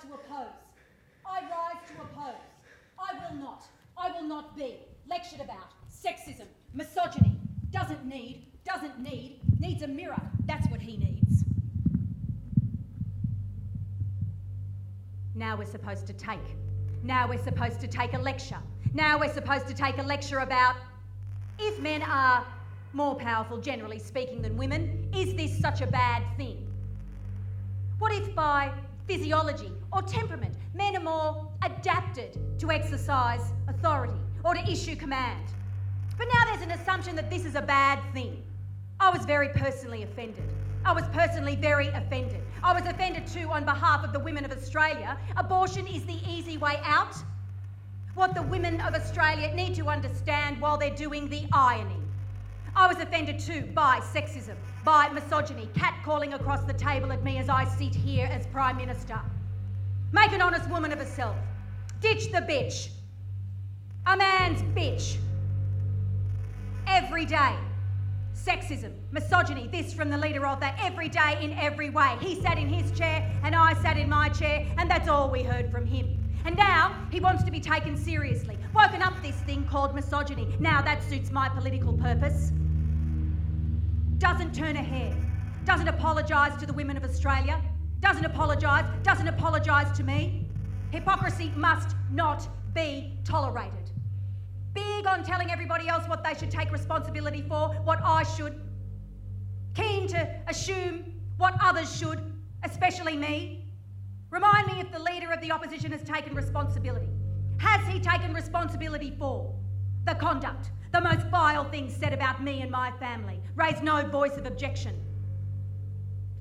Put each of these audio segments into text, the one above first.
to oppose. I rise to oppose. I will not be lectured about sexism, misogyny. Needs a mirror. That's what he needs. Now we're supposed to take a lecture. Now we're supposed to take a lecture about if men are more powerful, generally speaking, than women, is this such a bad thing? What if by physiology or temperament, men are more adapted to exercise authority or to issue command? But now there's an assumption that this is a bad thing. I was very personally offended. I was very offended. I was offended too on behalf of the women of Australia. Abortion is the easy way out. What the women of Australia need to understand while they're doing the ironing. I was offended too by sexism, by misogyny, catcalling across the table at me as I sit here as Prime Minister. Make an honest woman of herself. Ditch the bitch. A man's bitch. Every day. Sexism, misogyny, this from the leader of that, every day in every way. He sat in his chair and I sat in my chair, and that's all we heard from him. And now he wants to be taken seriously. Woken up this thing called misogyny. Now that suits my political purpose. Doesn't turn a hair. Doesn't apologise to the women of Australia. Doesn't apologise to me. Hypocrisy must not be tolerated. Big on telling everybody else what they should take responsibility for, what I should. Keen to assume what others should, especially me. Remind me if the leader of the opposition has taken responsibility. Has he taken responsibility for the conduct, the most vile things said about me and my family? Raised no voice of objection.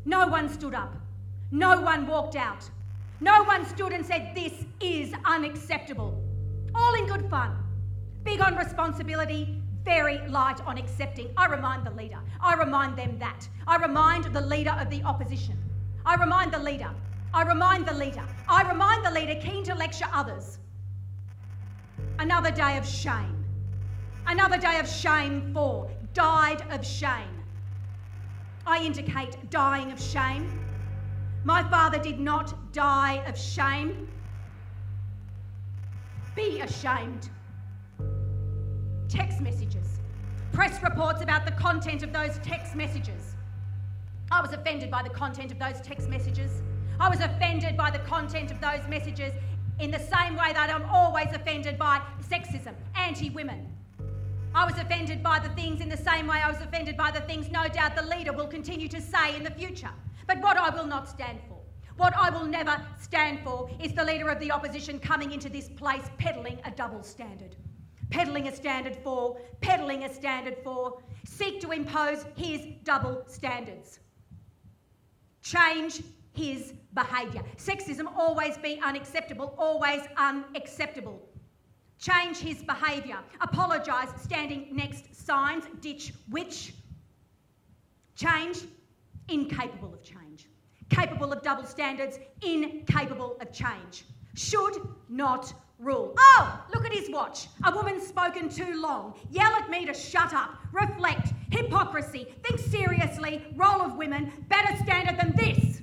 No one stood up. No one walked out. No one stood and said, this is unacceptable. All in good fun. Big on responsibility, very light on accepting. I remind the leader. I remind them that. I remind the leader of the opposition. I remind the leader keen to lecture others. Another day of shame. Another day of shame for, died of shame. I indicate dying of shame. My father did not die of shame. Be ashamed. Text messages. Press reports about the content of those text messages. I was offended by the content of those text messages. I was offended by the content of those messages in the same way that I'm always offended by sexism, anti-women. I was offended by the things in the same way I was offended by the things no doubt the leader will continue to say in the future. But what I will not stand for, what I will never stand for, is the leader of the opposition coming into this place peddling a double standard. Peddling a standard for, seek to impose his double standards. Change his behaviour. Sexism always be unacceptable, always unacceptable. Change his behaviour. Apologise, standing next signs, ditch which. Change, incapable of change. Capable of double standards, incapable of change. Should not rule. Oh, look at his watch. A woman's spoken too long. Yell at me to shut up. Reflect. Hypocrisy. Think seriously. Role of women. Better standard than this.